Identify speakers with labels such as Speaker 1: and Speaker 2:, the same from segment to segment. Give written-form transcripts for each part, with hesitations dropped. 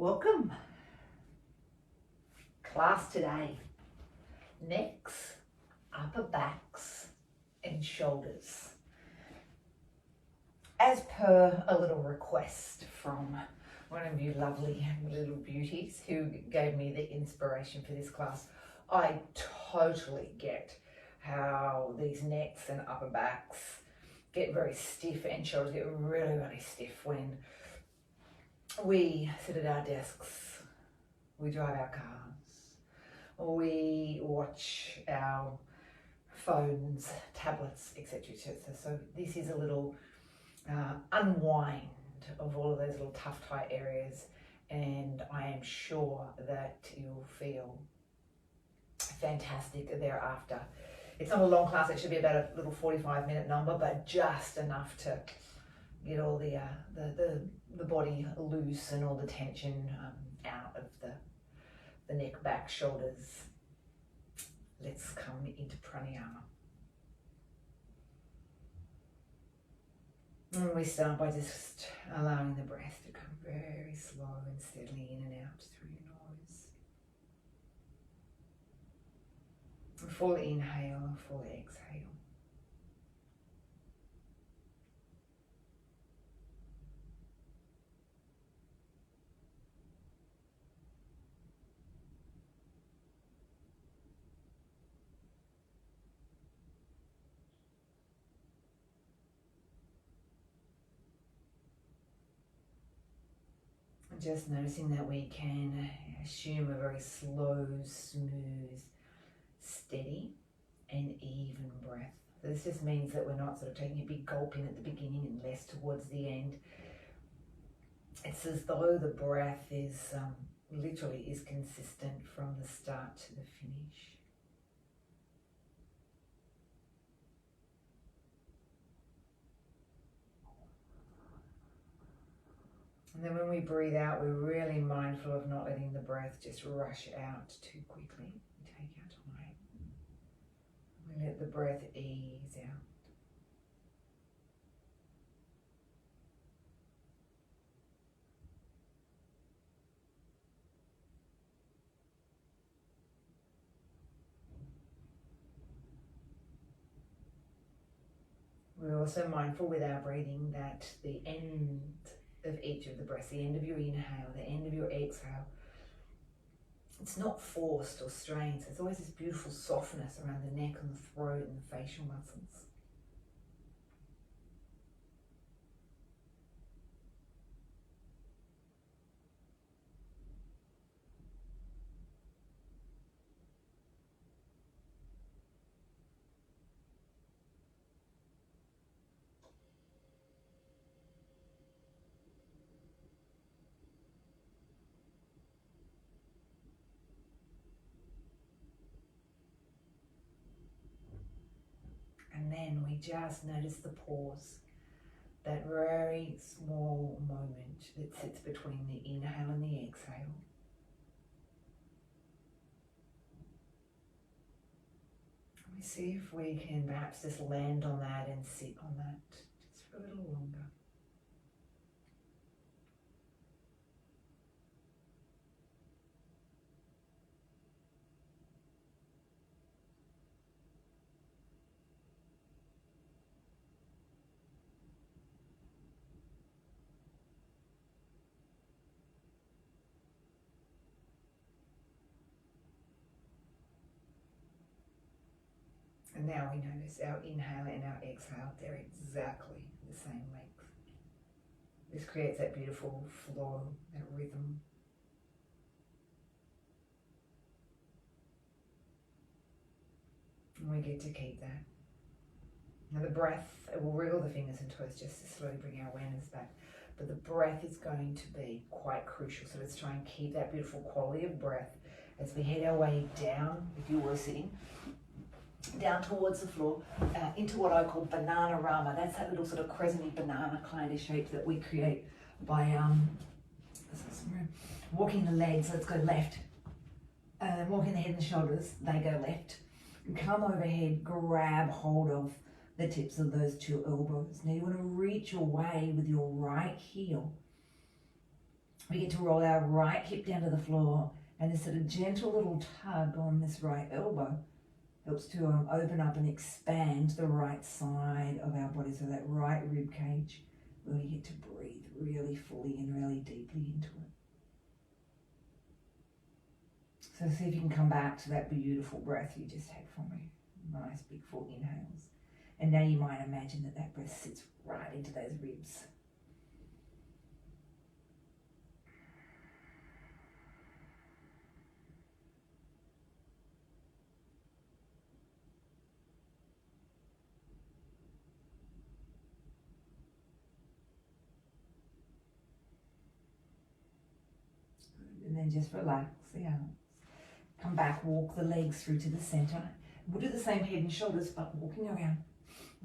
Speaker 1: Welcome. Class today, necks, upper backs and shoulders. As per a little request from one of you lovely little beauties who gave me the inspiration for this class, I totally get how these necks and upper backs get very stiff and shoulders get really, really stiff when we sit at our desks, we drive our cars, we watch our phones, tablets, etc. So this is a little unwind of all of those little tough, tight areas, and I am sure that you'll feel fantastic thereafter. It's not a long class, it should be about a little 45-minute number, but just enough to get all the body loose and all the tension out of the neck, back, shoulders. Let's come into pranayama. And we start by just allowing the breath to come very slow and steadily in and out through your nose. A full inhale, a full exhale. Just noticing that we can assume a very slow, smooth, steady and even breath. So this just means that we're not sort of taking a big gulp in at the beginning and less towards the end. It's as though the breath is literally is consistent from the start to the finish. And then when we breathe out, we're really mindful of not letting the breath just rush out too quickly. We take our time. We let the breath ease out. We're also mindful with our breathing that the end of each of the breaths, the end of your inhale, the end of your exhale, it's not forced or strained. So there's always this beautiful softness around the neck and the throat and the facial muscles. And then we just notice the pause, that very small moment that sits between the inhale and the exhale. We see if we can perhaps just land on that and sit on that just for a little longer. And now we notice our inhale and our exhale, they're exactly the same length. This creates that beautiful flow, that rhythm. And we get to keep that. Now the breath, it will wriggle the fingers and toes just to slowly bring our awareness back. But the breath is going to be quite crucial. So let's try and keep that beautiful quality of breath as we head our way down, if you were sitting, down towards the floor, into what I call banana rama. That's that little sort of crescent banana kind of shape that we create by walking the legs. Let's go left. Walking the head and the shoulders, they go left. Come overhead, grab hold of the tips of those two elbows. Now you want to reach away with your right heel We get to roll our right hip down to the floor, and this sort of gentle little tug on this right elbow helps to open up and expand the right side of our body, so that right rib cage where we get to breathe really fully and really deeply into it. So see if you can come back to that beautiful breath you just had from me. Nice big full inhales. And now you might imagine that that breath sits right into those ribs. And then just relax the arms. Come back, walk the legs through to the center. We'll do the same head and shoulders, but walking around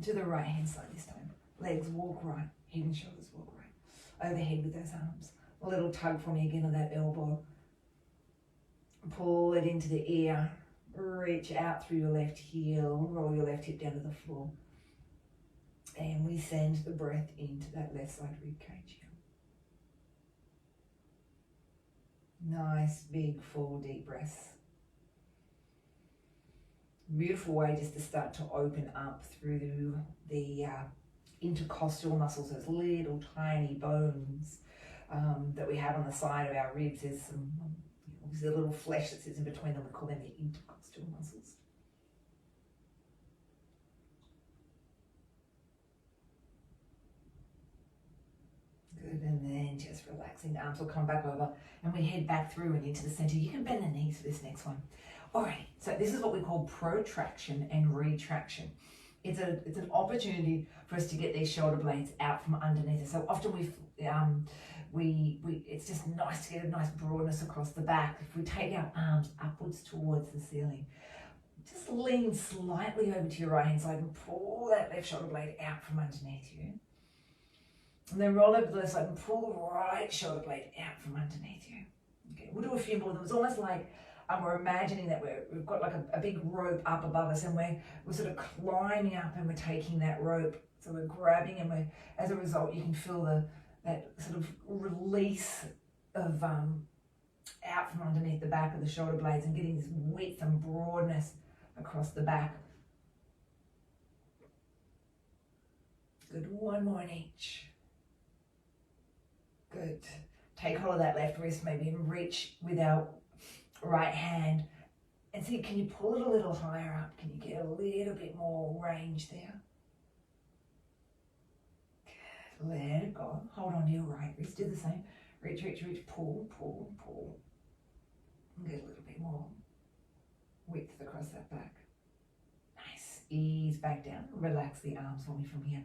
Speaker 1: to the right hand side this time. Legs walk right, head and shoulders walk right. Overhead with those arms. A little tug for me again on that elbow. Pull it into the ear. Reach out through your left heel. Roll your left hip down to the floor. And we send the breath into that left side rib cage here. Nice, big, full, deep breaths. Beautiful way just to start to open up through the intercostal muscles, those little tiny bones that we have on the side of our ribs. There's some obviously a little flesh that sits in between them. We call them the intercostal muscles. Good, and then just relaxing. The arms will come back over and we head back through and into the center. You can bend the knees for this next one. Alright, so this is what we call protraction and retraction. It's an opportunity for us to get these shoulder blades out from underneath us. So often it's just nice to get a nice broadness across the back. If we take our arms upwards towards the ceiling, just lean slightly over to your right hand side and pull that left shoulder blade out from underneath you. And then roll over to the left side and pull the right shoulder blade out from underneath you. Okay, we'll do a few more of them. It's almost like we're imagining that we've got like a big rope up above us, and we're sort of climbing up and we're taking that rope. So we're grabbing, and as a result you can feel that sort of release of out from underneath the back of the shoulder blades and getting this width and broadness across the back. Good, one more in each. Good. Take hold of that left wrist maybe and reach with our right hand and see, can you pull it a little higher up? Can you get a little bit more range there? Good. Let it go. Hold on to your right wrist. Do the same. Reach, reach, reach. Pull, pull, pull. And get a little bit more width across that back. Nice. Ease back down. Relax the arms for me from here.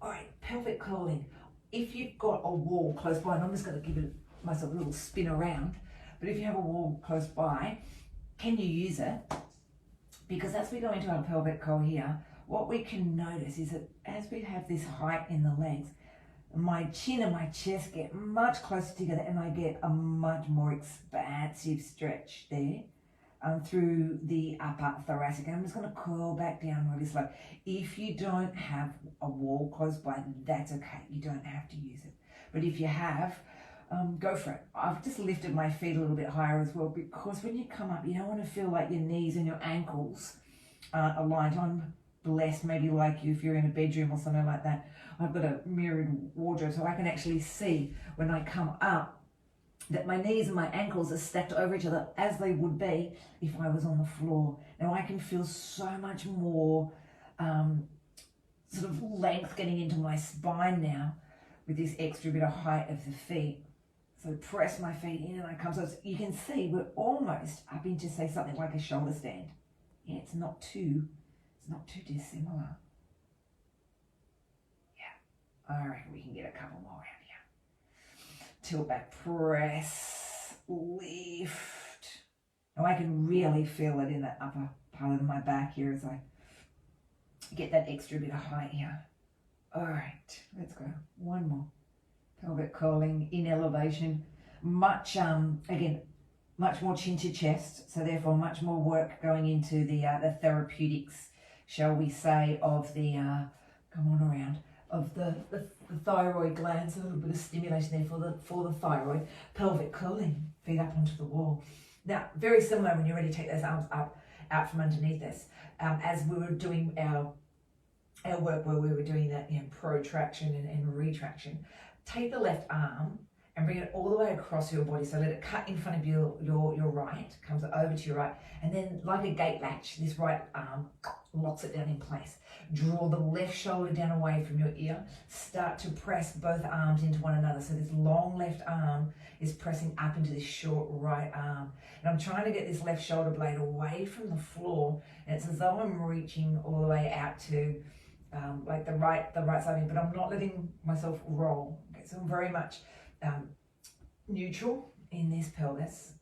Speaker 1: All right, pelvic curling. If you've got a wall close by, and I'm just going to give myself a little spin around, but if you have a wall close by, can you use it? Because as we go into our pelvic curl here, what we can notice is that as we have this height in the legs, my chin and my chest get much closer together, and I get a much more expansive stretch there through the upper thoracic. And I'm just going to curl back down really slow. If you don't have a wall close by, that's okay. You don't have to use it. But if you have, go for it. I've just lifted my feet a little bit higher as well, because when you come up, you don't want to feel like your knees and your ankles aren't aligned. I'm blessed, maybe like you, if you're in a bedroom or something like that. I've got a mirrored wardrobe, so I can actually see when I come up that my knees and my ankles are stacked over each other, as they would be if I was on the floor. Now I can feel so much more sort of length getting into my spine now with this extra bit of height of the feet. So press my feet in and I come. So you can see we're almost up into, say, something like a shoulder stand. Yeah, it's not too dissimilar. Yeah, I reckon we can get a couple more out here. Tilt back, press, lift. Now I can really feel it in the upper part of my back here as I get that extra bit of height here. All right, let's go. One more. Pelvic curling in elevation. Much, again, much more chin to chest, so therefore much more work going into the therapeutics, shall we say, of the, come on around, of the thyroid glands, a little bit of stimulation there for the thyroid. Pelvic curling, feet up onto the wall. Now, very similar when you're ready to take those arms up, out from underneath us. As we were doing our work where we were doing that, protraction and retraction, take the left arm and bring it all the way across your body. So let it cut in front of your right, comes over to your right, and then like a gate latch, this right arm locks it down in place. Draw the left shoulder down away from your ear. Start to press both arms into one another. So this long left arm is pressing up into this short right arm. And I'm trying to get this left shoulder blade away from the floor. And it's as though I'm reaching all the way out to like the right side, but I'm not letting myself roll. Okay, so I'm very much neutral in this pelvis.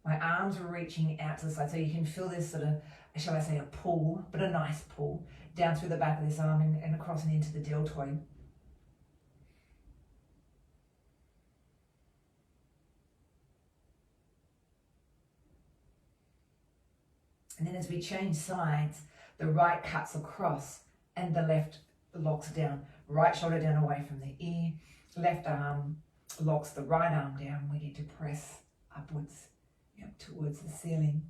Speaker 1: My arms are reaching out to the side, so you can feel this sort of, shall I say, a pull, but a nice pull, down through the back of this arm and across and into the deltoid. And then as we change sides, the right cuts across and the left locks down. Right shoulder down away from the ear, left arm locks the right arm down. We get to press upwards, towards the ceiling.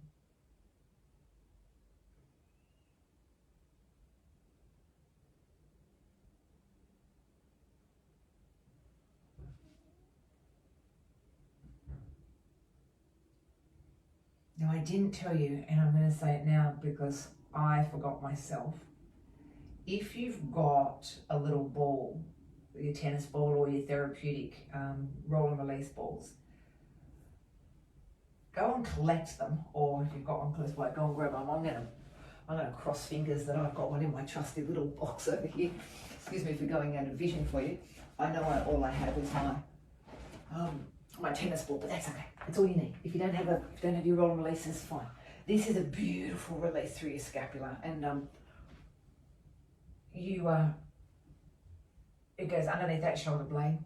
Speaker 1: Now, I didn't tell you, and I'm going to say it now because I forgot myself. If you've got a little ball, your tennis ball or your therapeutic roll and release balls, go and collect them, or if you've got one close by, go and grab them. I'm gonna cross fingers that I've got one in my trusty little box over here. Excuse me for going out of vision for you. I know all I have is my tennis ball, but that's okay. It's all you need. If you don't have your roll and release, it's fine. This is a beautiful release through your scapula, and it goes underneath that shoulder blade.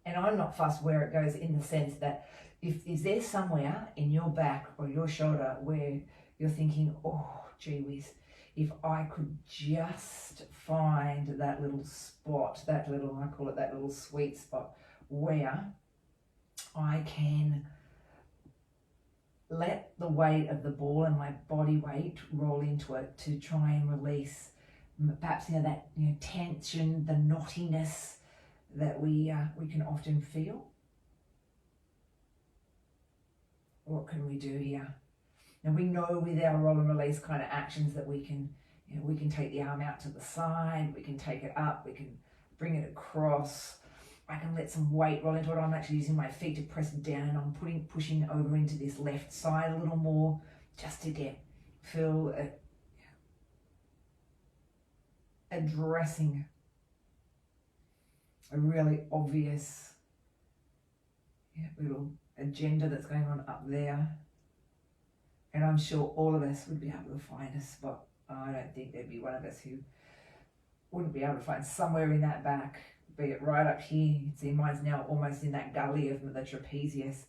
Speaker 1: And I'm not fussed where it goes, in the sense that is there somewhere in your back or your shoulder where you're thinking, oh, gee whiz, if I could just find that little spot, I call it that little sweet spot, where I can let the weight of the ball and my body weight roll into it to try and release perhaps that tension, the knottiness that we can often feel. What can we do here? Now, we know with our roll and release kind of actions that we can take the arm out to the side, we can take it up, we can bring it across. I can let some weight roll into it. I'm actually using my feet to press down, and I'm pushing over into this left side a little more, just to feel addressing a really obvious little agenda that's going on up there. And I'm sure all of us would be able to find a spot. I don't think there'd be one of us who wouldn't be able to find somewhere in that back, be it right up here. You can see mine's now almost in that gully of the trapezius.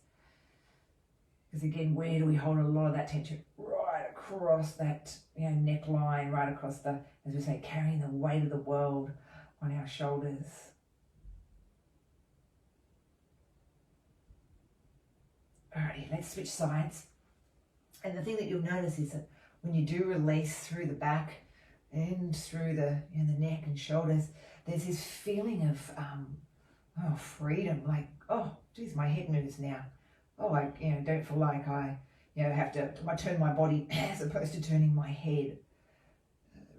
Speaker 1: Because again, where do we hold a lot of that tension? Right across that neckline, right across the, as we say, carrying the weight of the world on our shoulders. Alrighty, let's switch sides. And the thing that you'll notice is that when you do release through the back and through the the neck and shoulders, there's this feeling of freedom. Like, oh, geez, my head moves now. Oh, I don't feel like I have to turn my body as opposed to turning my head.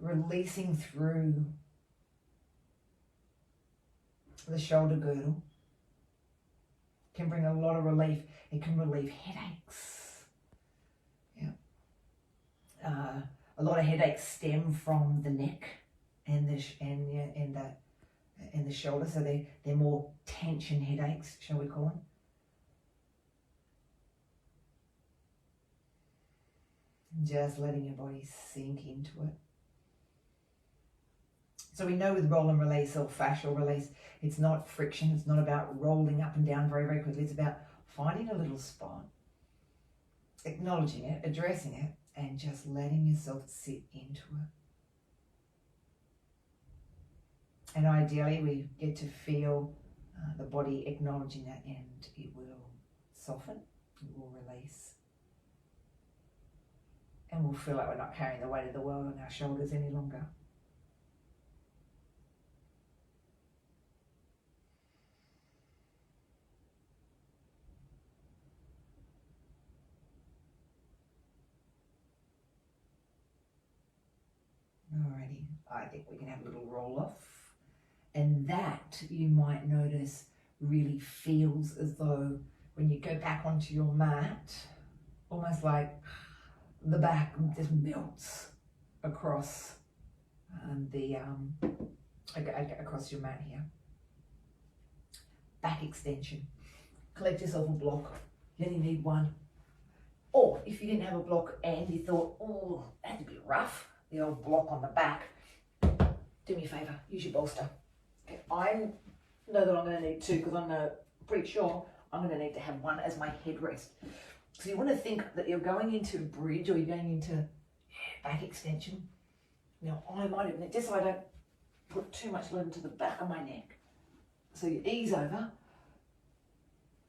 Speaker 1: Releasing through the shoulder girdle can bring a lot of relief. It can relieve headaches. A lot of headaches stem from the neck and the shoulder, so they're more tension headaches, shall we call them? Just letting your body sink into it. So we know with roll and release or fascial release, it's not friction. It's not about rolling up and down very, very quickly. It's about finding a little spot, acknowledging it, addressing it, and just letting yourself sit into it. And ideally we get to feel the body acknowledging that, and it will soften, it will release. And we'll feel like we're not carrying the weight of the world on our shoulders any longer. Alrighty, I think we can have a little roll off. And that, you might notice, really feels as though when you go back onto your mat, almost like the back just melts across across your mat here. Back extension. Collect yourself a block. You only need one. Or if you didn't have a block and you thought, oh, that's a bit rough, the old block on the back, do me a favour, use your bolster. Okay, I know that I'm going to need two because I'm pretty sure I'm going to need to have one as my headrest. So you want to think that you're going into bridge or you're going into back extension. Now I might have, just so I don't put too much load into the back of my neck. So you ease over,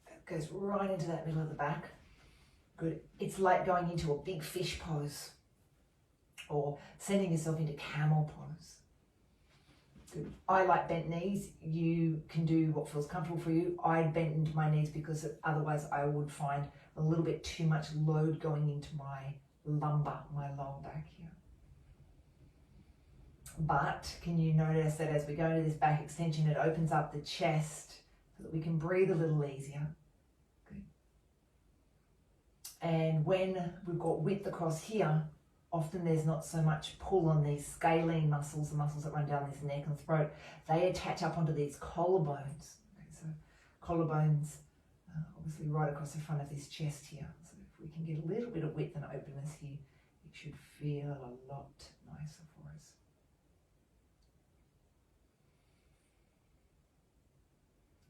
Speaker 1: that goes right into that middle of the back. Good. It's like going into a big fish pose or sending yourself into camel pose. Good. I like bent knees. You can do what feels comfortable for you. I bend my knees because otherwise I would find a little bit too much load going into my lumbar, my lower back here. But can you notice that as we go into this back extension, it opens up the chest so that we can breathe a little easier. Good. And when we've got width across here, often there's not so much pull on these scalene muscles, the muscles that run down this neck and throat. They attach up onto these collarbones. Okay, so collarbones, obviously right across the front of this chest here. So if we can get a little bit of width and openness here, it should feel a lot nicer for us.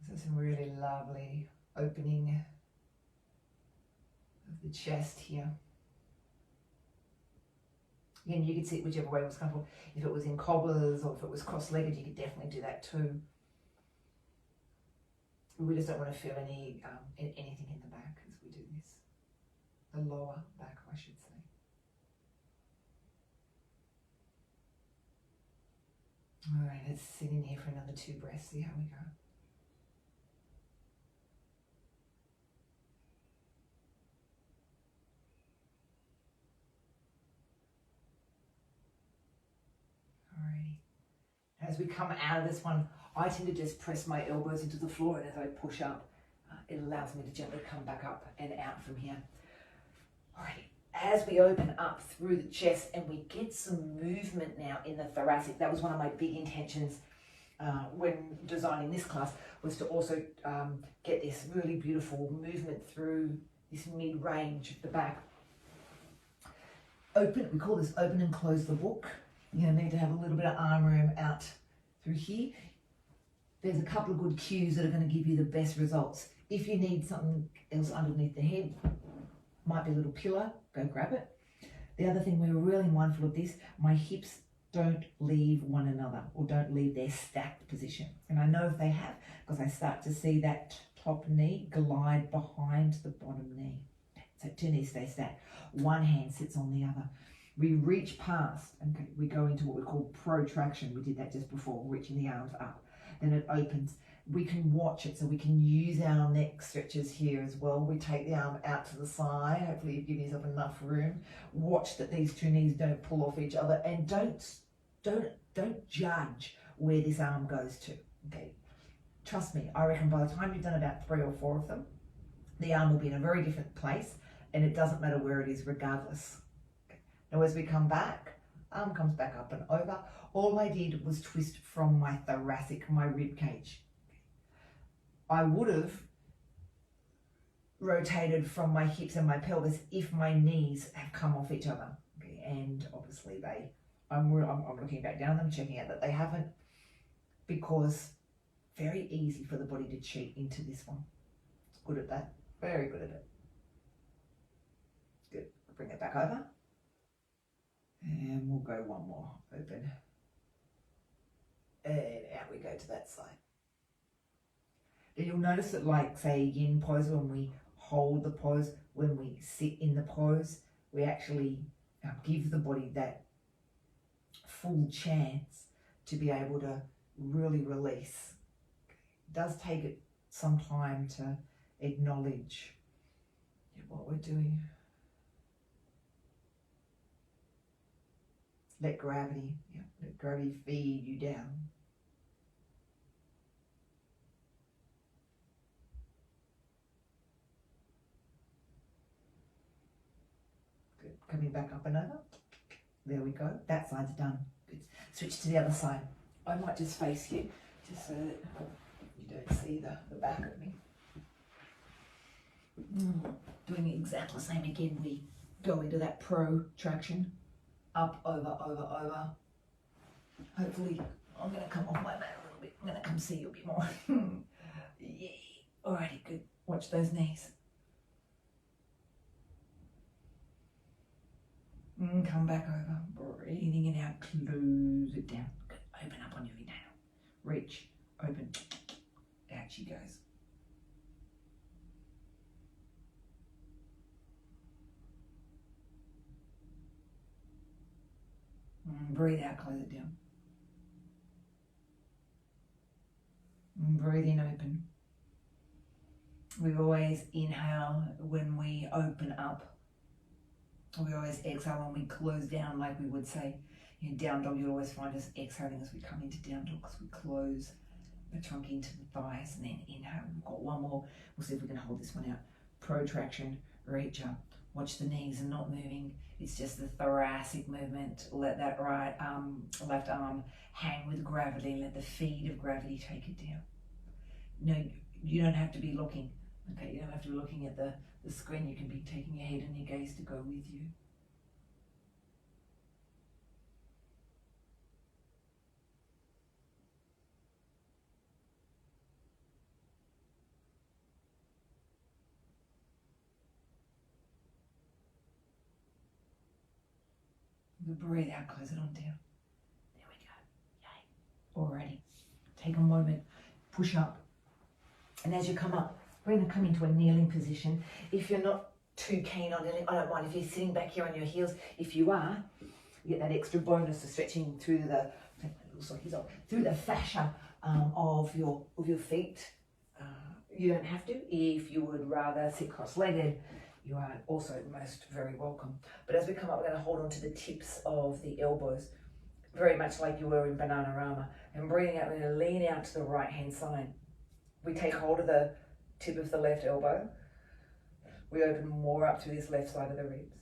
Speaker 1: So some really lovely opening of the chest here. Again, you could sit whichever way was comfortable. If it was in cobblers or if it was cross-legged, you could definitely do that too. We just don't want to feel anything in the back as we do this. The lower back, I should say. All right, let's sit in here for another 2 breaths, see how we go. As we come out of this one, I tend to just press my elbows into the floor, and as I push up, it allows me to gently come back up and out from here. Alrighty, as we open up through the chest and we get some movement now in the thoracic, that was one of my big intentions when designing this class, was to also get this really beautiful movement through this mid-range of the back. Open, we call this open and close the book. You're going to need to have a little bit of arm room out through here. There's a couple of good cues that are going to give you the best results. If you need something else underneath the head, might be a little pillow, go grab it. The other thing, we're really mindful of this, my hips don't leave one another or don't leave their stacked position. And I know if they have, because I start to see that top knee glide behind the bottom knee. So 2 knees stay stacked. One hand sits on the other. We reach past and we go into what we call protraction. We did that just before, reaching the arms up. Then it opens. We can watch it, so we can use our neck stretches here as well. We take the arm out to the side. Hopefully you've given yourself enough room. Watch that these 2 knees don't pull off each other, and don't judge where this arm goes to. Okay, trust me, I reckon by the time you've done about 3 or 4 of them, the arm will be in a very different place, and it doesn't matter where it is regardless. Now as we come back, arm comes back up and over. All I did was twist from my thoracic, my rib cage. I would have rotated from my hips and my pelvis if my knees have come off each other. Okay, and obviously I'm looking back down them, checking out that they haven't, because very easy for the body to cheat into this one. It's good at that, very good at it. Good, bring it back over. And we'll go one more, open And out we go to that side. And you'll notice that, like, say, yin pose, when we hold the pose, when we sit in the pose, we actually give the body that full chance to be able to really release. It does take it some time to acknowledge what we're doing. Let gravity feed you down. Good. Coming back up and over. There we go. That side's done. Good. Switch to the other side. I might just face you, just so that you don't see the back of me. Doing exactly the same again. We go into that protraction. Up, over, over, over. Hopefully, I'm going to come off my mat a little bit. I'm going to come see you a bit more. Yeah. Alrighty, good. Watch those knees. Come back over. Breathing it out. Close it down. Good. Open up on your inhale. Reach. Open. Out she goes. Breathe out, close it down. Breathe in, open. We always inhale when we open up. We always exhale when we close down, like we would say. In down dog, you always find us exhaling as we come into down dog, because we close the trunk into the thighs and then inhale. We've got one more. We'll see if we can hold this one out. Protraction, reach up. Watch the knees are not moving. It's just the thoracic movement. Let that left arm hang with gravity. Let the feed of gravity take it down. No, you don't have to be looking. Okay, you don't have to be looking at the screen. You can be taking your head and your gaze to go with you. Breathe out, close it on down. There we go. Yay. Alrighty. Take a moment, push up. And as you come up, we're going to come into a kneeling position. If you're not too keen on kneeling, I don't mind if you're sitting back here on your heels. If you are, you get that extra bonus of stretching through the fascia of your feet. You don't have to. If you would rather sit cross-legged, you are also most very welcome. But as we come up, we're going to hold on to the tips of the elbows, very much like you were in Bananarama. And breathing out, we're going to lean out to the right-hand side. We take hold of the tip of the left elbow. We open more up to this left side of the ribs.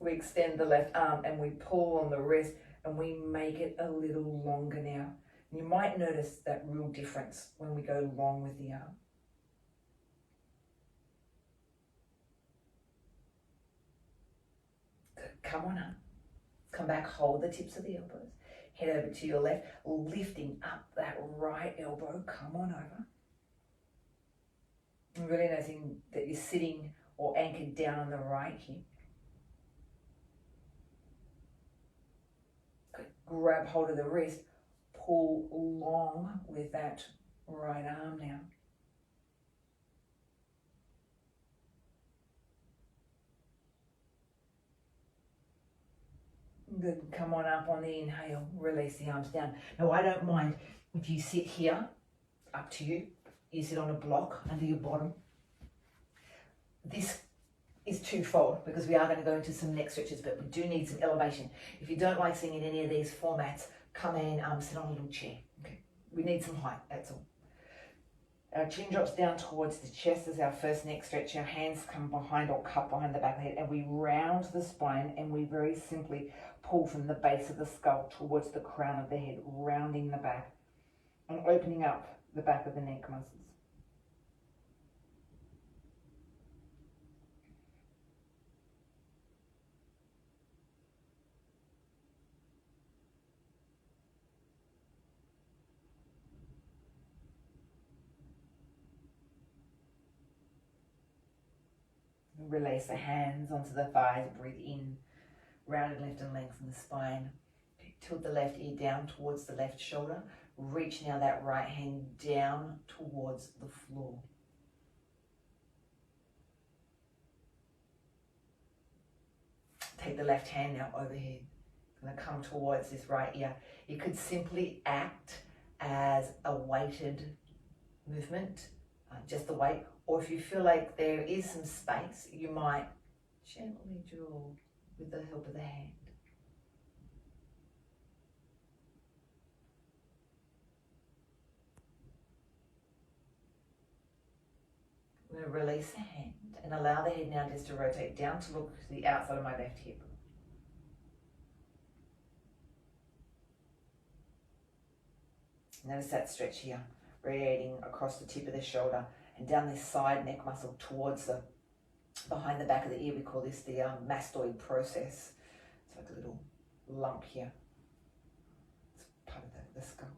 Speaker 1: We extend the left arm and we pull on the wrist and we make it a little longer now. You might notice that real difference when we go long with the arm. Come on up. Come back, hold the tips of the elbows. Head over to your left, lifting up that right elbow. Come on over. And really noticing that you're sitting or anchored down on the right hip. Good. Grab hold of the wrist. Pull long with that right arm now. Good. Come on up on the inhale. Release the arms down. Now, I don't mind if you sit here. Up to you. You sit on a block under your bottom. This is twofold because we are going to go into some neck stretches, but we do need some elevation. If you don't like sitting in any of these formats, come in, sit on a little chair. Okay. We need some height, that's all. Our chin drops down towards the chest as our first neck stretch. Our hands come behind or cup behind the back of the head, and we round the spine, and we very simply pull from the base of the skull towards the crown of the head, rounding the back and opening up the back of the neck muscles. Release the hands onto the thighs, breathe in, rounded, lift and lengthen the spine. Tilt the left ear down towards the left shoulder. Reach now that right hand down towards the floor. Take the left hand now overhead. It's going to come towards this right ear. It could simply act as a weighted movement, just the weight. Or if you feel like there is some space, you might gently draw with the help of the hand. I'm going to release the hand and allow the head now just to rotate down to look to the outside of my left hip. Notice that stretch here, radiating across the tip of the shoulder and down this side neck muscle towards the behind the back of the ear. We call this the mastoid process. It's like a little lump here. It's part of the skull.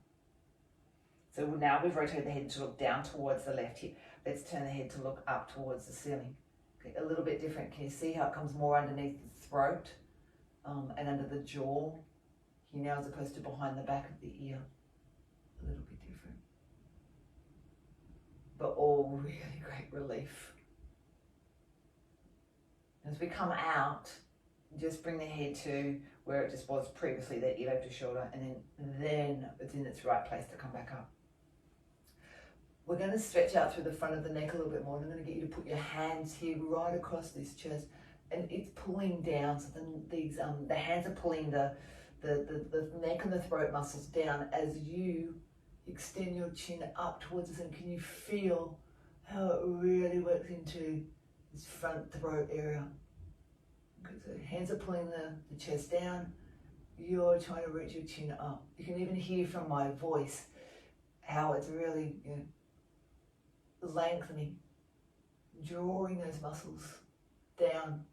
Speaker 1: So now we've rotated the head to look down towards the left hip. Let's turn the head to look up towards the ceiling. Okay, a little bit different. Can you see how it comes more underneath the throat and under the jaw here now as opposed to behind the back of the ear? A little bit different. But all really great relief. As we come out, just bring the head to where it just was previously, the earlobe to shoulder, and then it's in its right place to come back up. We're going to stretch out through the front of the neck a little bit more, and I'm going to get you to put your hands here right across this chest, and it's pulling down. So then these the hands are pulling the neck and the throat muscles down as you extend your chin up towards the center. Can you feel how it really works into this front throat area? Okay, so hands are pulling the chest down. You're trying to reach your chin up. You can even hear from my voice how it's really, lengthening, drawing those muscles down.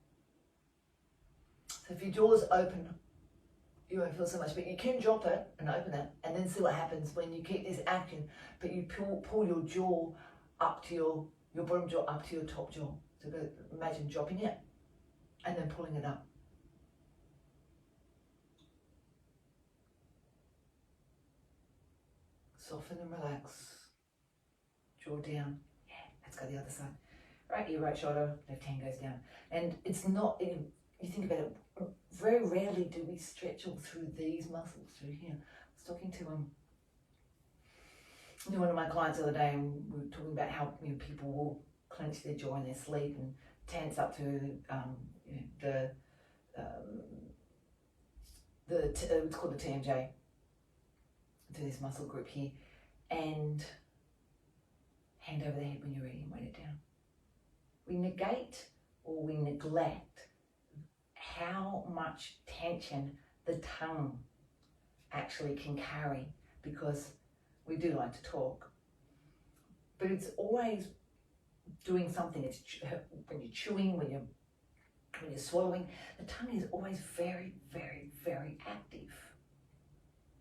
Speaker 1: So if your jaw's open, you won't feel so much, but you can drop it and open it and then see what happens when you keep this action, but you pull your jaw up to your bottom jaw up to your top jaw. So imagine dropping it and then pulling it up. Soften and relax. Jaw down. Yeah, let's go the other side. Right ear, right shoulder, left hand goes down. And it's not, you think about it, very rarely do we stretch all through these muscles through here. I was talking to one of my clients the other day, and we were talking about how people will clench their jaw in their sleep and tense up to it's called the TMJ, to this muscle group here, and hand over the head when you're ready and weight it down. We negate or we neglect how much tension the tongue actually can carry, because we do like to talk, but it's always doing something. It's when you're chewing, when you're swallowing, the tongue is always very, very, very active.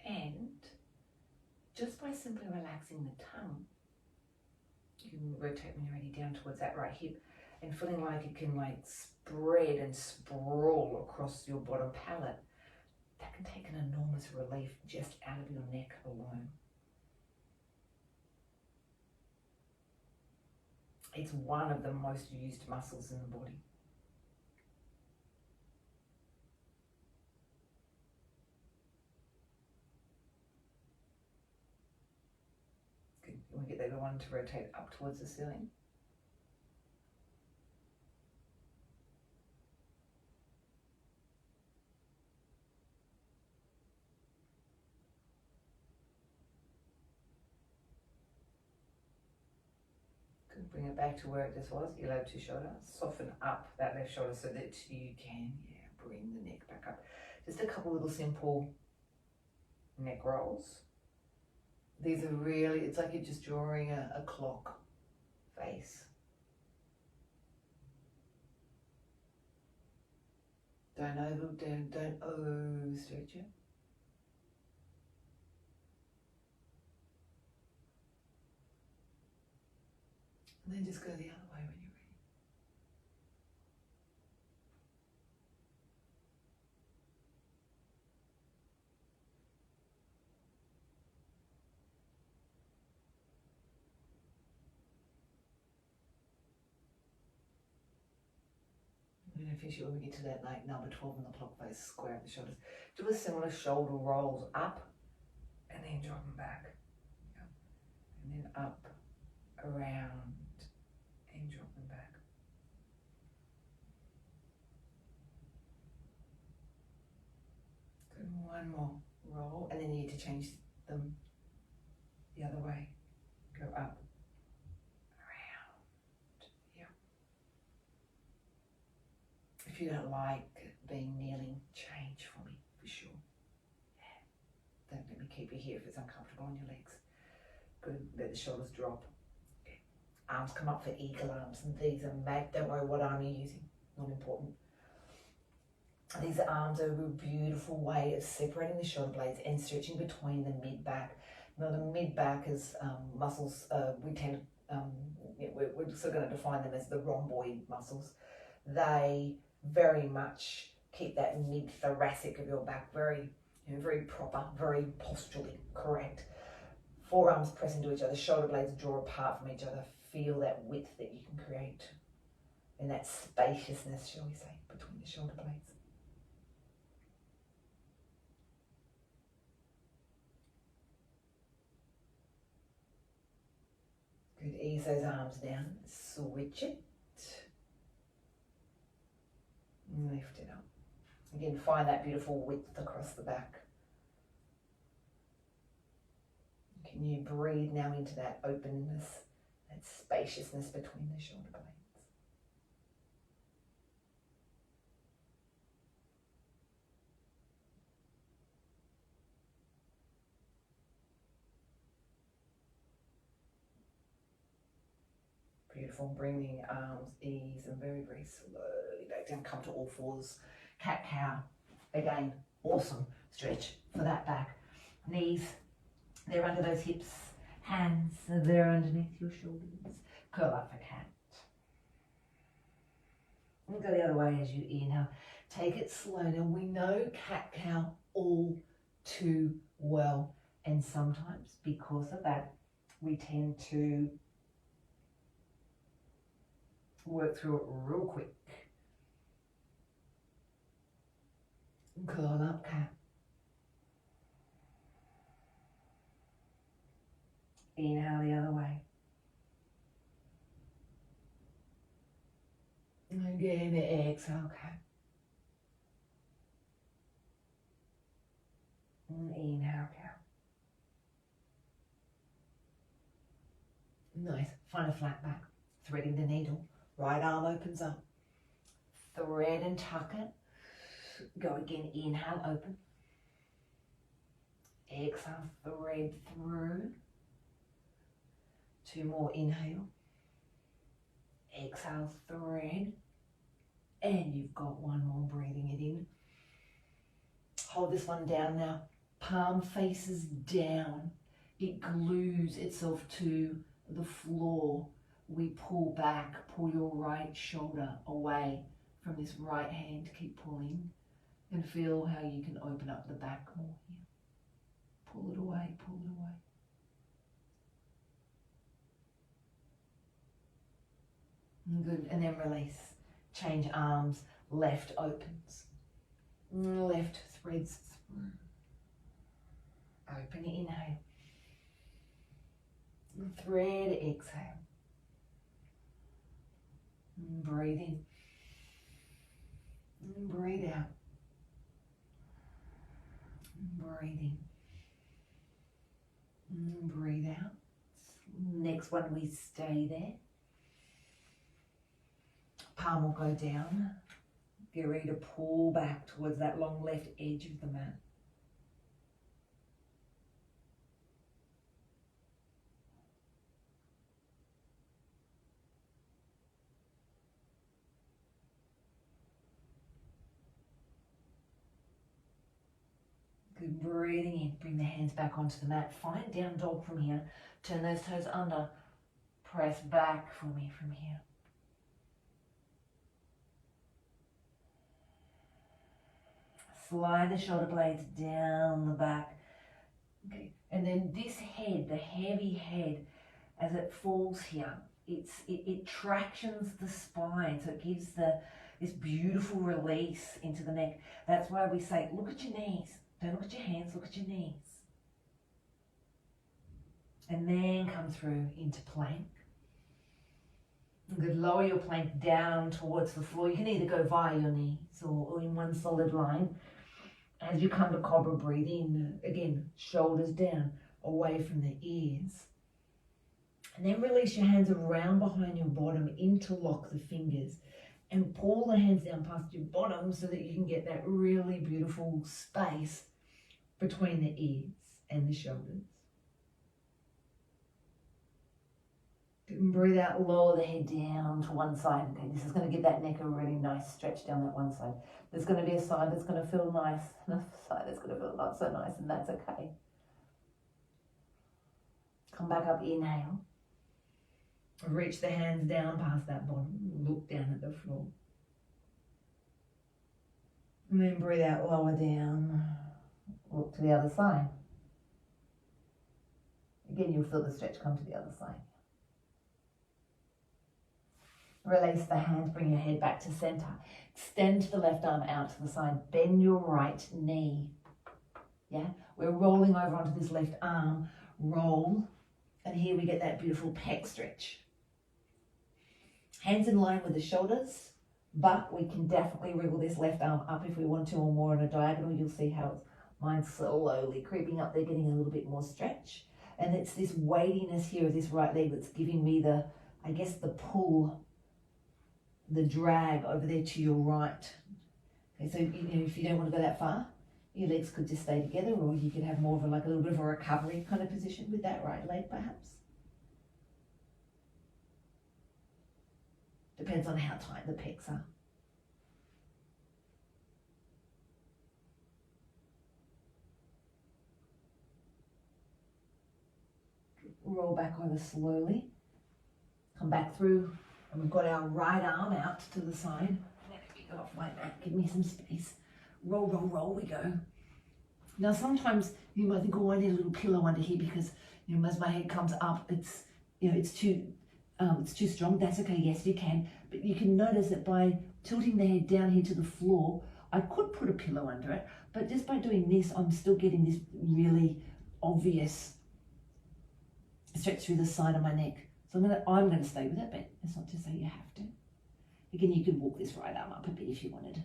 Speaker 1: And just by simply relaxing the tongue, you can rotate when you're ready down towards that right hip and feeling like it can spread and sprawl across your bottom palate. That can take an enormous relief just out of your neck alone. It's one of the most used muscles in the body. Good. You want to get the other one to rotate up towards the ceiling. Bring it back to where it just was, earlobe to shoulder. Soften up that left shoulder so that you can bring the neck back up. Just a couple little simple neck rolls. These are really, it's like you're just drawing a clock face. Don't overstretch it. And then just go the other way when you're ready. beneficial when we get to that like number 12 in the clock face, square up the shoulders. Do a similar shoulder rolls up and then drop them back. Yep. And then up, around, and drop them back. Good. One more roll, and then you need to change them the other way. Go up, around. Yep. If you don't like being kneeling, change for me, for sure. Yeah. Don't let me keep you here if it's uncomfortable on your legs. Good. Let the shoulders drop. Okay. Arms come up for eagle arms, and these are mad. Don't worry what arm you're using. Not important. These arms are a beautiful way of separating the shoulder blades and stretching between the mid-back. Now the mid-back is muscles, we tend to, we're still going to define them as the rhomboid muscles. They very much keep that mid-thoracic of your back very, very proper, very posturally correct. Forearms press into each other, shoulder blades draw apart from each other. Feel that width that you can create and that spaciousness, shall we say, between the shoulder blades. Good, ease those arms down, switch it, lift it up. Again, find that beautiful width across the back. Can you breathe now into that openness, that spaciousness between the shoulder blades? Beautiful. Bring the arms, ease and very, very slowly back down. Come to all fours. Cat cow. Again, awesome stretch for that back. Knees, they're under those hips. Hands, they're underneath your shoulders. Curl up for cat. And go the other way as you inhale. Take it slow. Now we know cat cow all too well. And sometimes because of that, we tend to work through it real quick. Curl up, cat. Inhale the other way. Again, exhale, cat. And inhale, cat. Nice. Find a flat back. Threading the needle. Right arm opens up. Thread and tuck it. Go again. Inhale, open. Exhale, thread through. Two more. Inhale. Exhale, thread. And you've got one more. Breathing it in. Hold this one down now. Palm faces down. It glues itself to the floor. We pull back, pull your right shoulder away from this right hand. Keep pulling and feel how you can open up the back more here. Pull it away, pull it away. Good, and then release. Change arms, left opens. Left threads through. Open, inhale. Thread, exhale. Breathe in. Breathe out. Breathe in. Breathe out. Next one, we stay there. Palm will go down. Get ready to pull back towards that long left edge of the mat. Good, breathing in, bring the hands back onto the mat. Find down dog from here. Turn those toes under. Press back for me from here. Slide the shoulder blades down the back. Okay, and then this head, the heavy head, as it falls here, it tractions the spine, so it gives the
Speaker 2: this beautiful release into the neck. That's why we say, look at your knees. Don't look at your hands, look at your knees. And then come through into plank. You could lower your plank down towards the floor. You can either go via your knees or in one solid line. As you come to cobra, breathe in. Again, shoulders down, away from the ears. And then release your hands around behind your bottom, interlock the fingers, and pull the hands down past your bottom so that you can get that really beautiful space between the ears and the shoulders. And breathe out, lower the head down to one side. Okay, this is going to give that neck a really nice stretch down that one side. There's going to be a side that's going to feel nice, and a side that's going to feel not so nice, and that's okay. Come back up, inhale. Reach the hands down past that bottom. Look down at the floor. And then breathe out, lower down. Look to the other side. Again, you'll feel the stretch come to the other side. Release the hands, bring your head back to center. Extend the left arm out to the side. Bend your right knee. Yeah, we're rolling over onto this left arm. Roll. And here we get that beautiful pec stretch. Hands in line with the shoulders, but we can definitely wriggle this left arm up if we want to, or more on a diagonal. You'll see how mine's slowly creeping up there, getting a little bit more stretch. And it's this weightiness here of this right leg that's giving me the, I guess, the pull, the drag over there to your right. Okay, so if you don't want to go that far, your legs could just stay together, or you could have more of a little bit of a recovery kind of position with that right leg, perhaps. Depends on how tight the pecs are. Roll back over slowly. Come back through, and we've got our right arm out to the side. Let me go off my mat, give me some space. Roll, roll, roll we go. Now sometimes you might think, oh, I need a little pillow under here because as my head comes up, it's too strong. That's okay, yes you can. But you can notice that by tilting the head down here to the floor, I could put a pillow under it, but just by doing this, I'm still getting this really obvious stretch through the side of my neck. So I'm gonna stay with it, but it's not to say you have to. Again, you could walk this right arm up a bit if you wanted.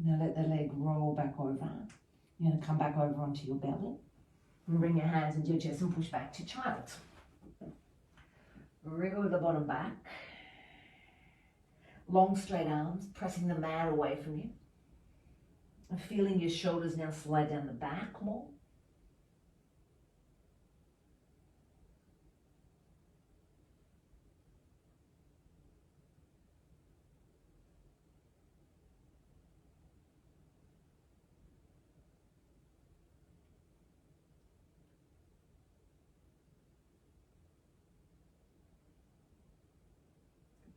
Speaker 2: Now let the leg roll back over. You're going to come back over onto your belly. And bring your hands into your chest and push back to child. Wriggle the bottom back. Long straight arms, pressing the mat away from you. And feeling your shoulders now slide down the back more.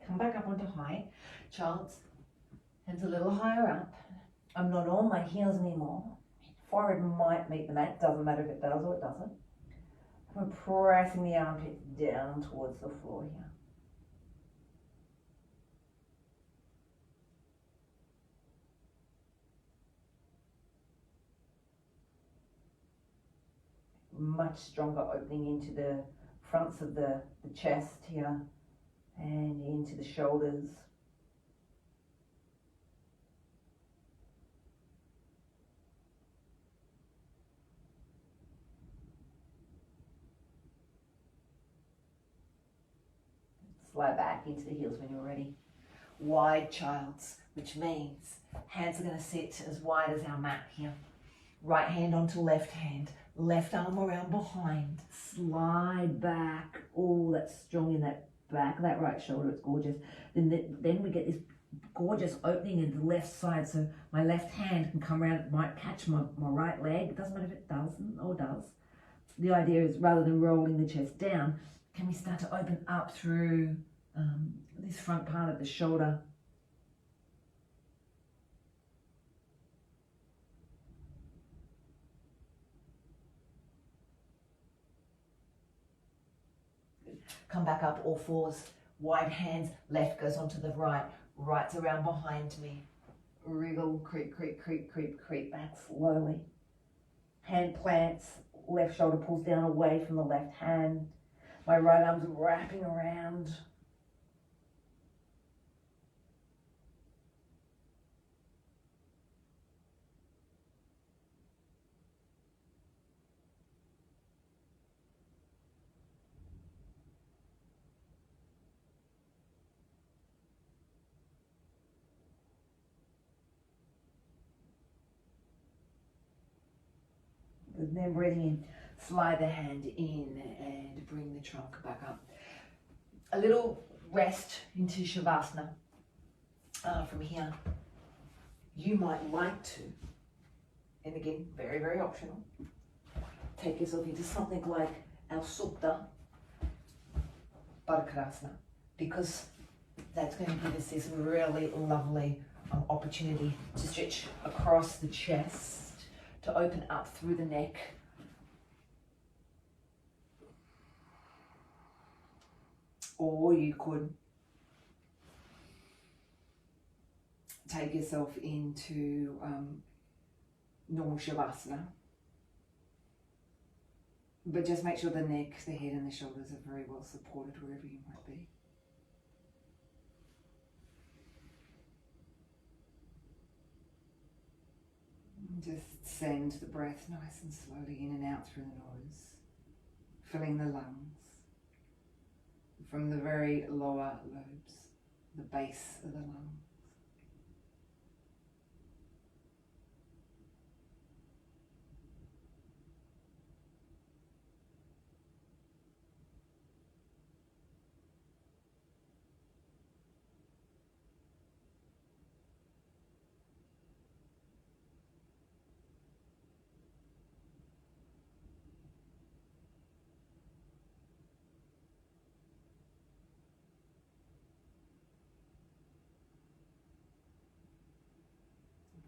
Speaker 2: Come back up onto high. Child's hands a little higher up. I'm not on my heels anymore. Forehead might meet the mat. Doesn't matter if it does or it doesn't. I'm pressing the armpits down towards the floor here. Much stronger opening into the fronts of the chest here. And into the shoulders. Slide back into the heels when you're ready. Wide child's, which means hands are going to sit as wide as our mat here. Right hand onto left hand. Left arm around behind. Slide back. Oh, that's strong in that back of that right shoulder. It's gorgeous. Then we get this gorgeous opening in the left side, so my left hand can come around. It might catch my right leg. It doesn't matter if it doesn't or does. the idea is rather than rolling the chest down, can we start to open up through this front part of the shoulder? Come back up, all fours, wide hands, left goes onto the right, right's around behind me. Wriggle, creep, creep, creep, creep, creep back slowly. Hand plants, left shoulder pulls down away from the left hand. My right arm's wrapping around. Then breathing in, slide the hand in and bring the trunk back up. A little rest into Shavasana from here. You might like to, and again, very, very optional, take yourself into something like our Supta Baddha Konasana, because that's going to give us this really lovely opportunity to stretch across the chest, to open up through the neck. Or you could take yourself into normal Shavasana. But just make sure the neck, the head and the shoulders are very well supported wherever you might be. Just send the breath nice and slowly in and out through the nose, filling the lungs from the very lower lobes, the base of the lungs.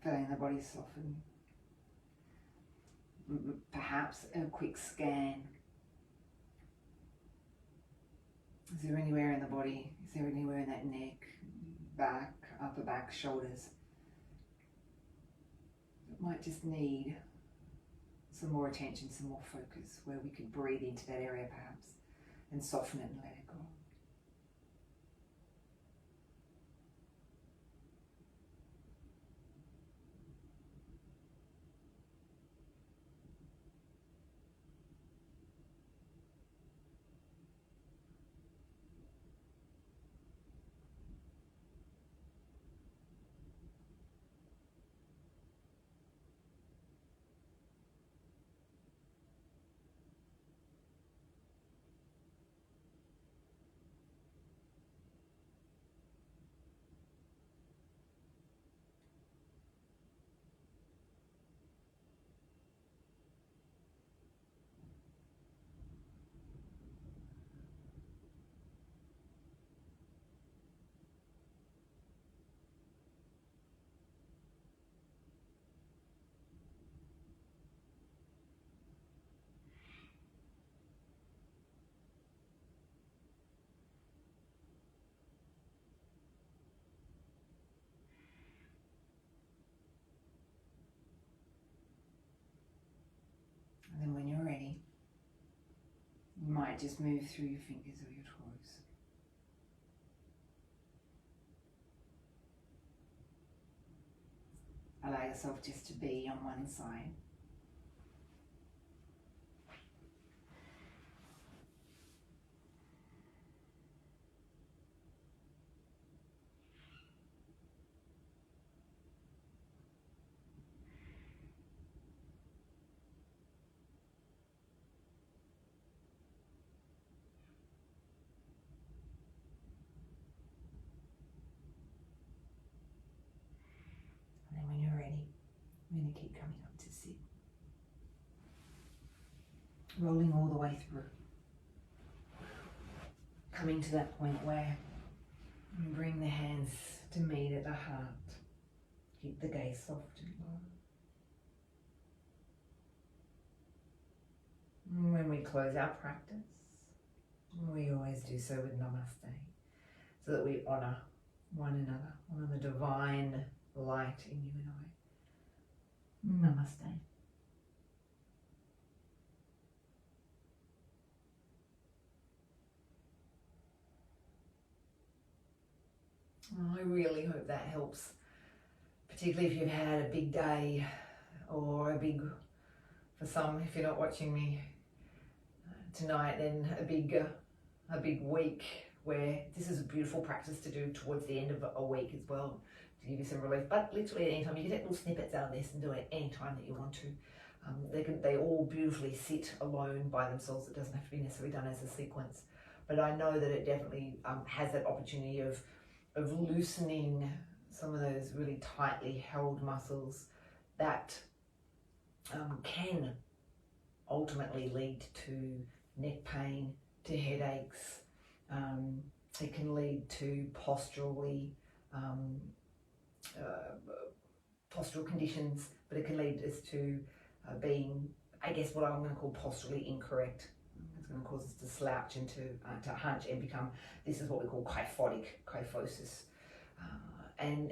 Speaker 2: Feeling the body soften. Perhaps a quick scan. Is there anywhere in the body? Is there anywhere in that neck, back, upper back, shoulders that might just need some more attention, some more focus, where we could breathe into that area perhaps and soften it and let it go? And then when you're ready, you might just move through your fingers or your toes. Allow yourself just to be on one side. And then when you're ready, I'm going to keep coming up to sit. rolling all the way through. Coming to that point where you bring the hands to meet at the heart. Keep the gaze soft and low. And when we close our practice, we always do so with Namaste, so that we honour one another, honour the divine light in you and I. Namaste. I really hope that helps, particularly if you've had a big day or for some, if you're not watching me tonight, then a big week, where this is a beautiful practice to do towards the end of a week as well, to give you some relief. But literally at any time, you can take little snippets out of this and do it any time that you want to. They all beautifully sit alone by themselves. It doesn't have to be necessarily done as a sequence. But I know that it definitely has that opportunity of loosening some of those really tightly held muscles that can ultimately lead to neck pain, to headaches. It can lead to postural conditions, but it can lead us to being, I guess, what I'm going to call posturally incorrect. It's going to cause us to slouch and to hunch and become, this is what we call kyphosis. And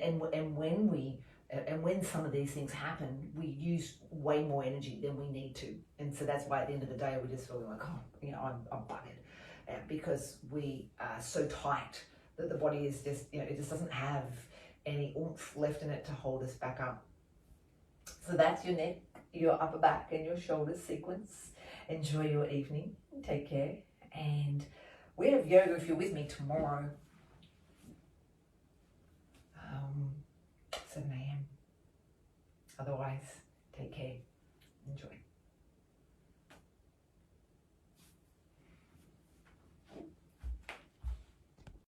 Speaker 2: when some of these things happen, we use way more energy than we need to. And so that's why at the end of the day, we just feel like, oh, I'm buggered. Because we are so tight that the body is just, it just doesn't have any oomph left in it to hold us back up. So that's your neck, your upper back and your shoulders sequence. Enjoy your evening. Take care. And we have yoga, if you're with me tomorrow,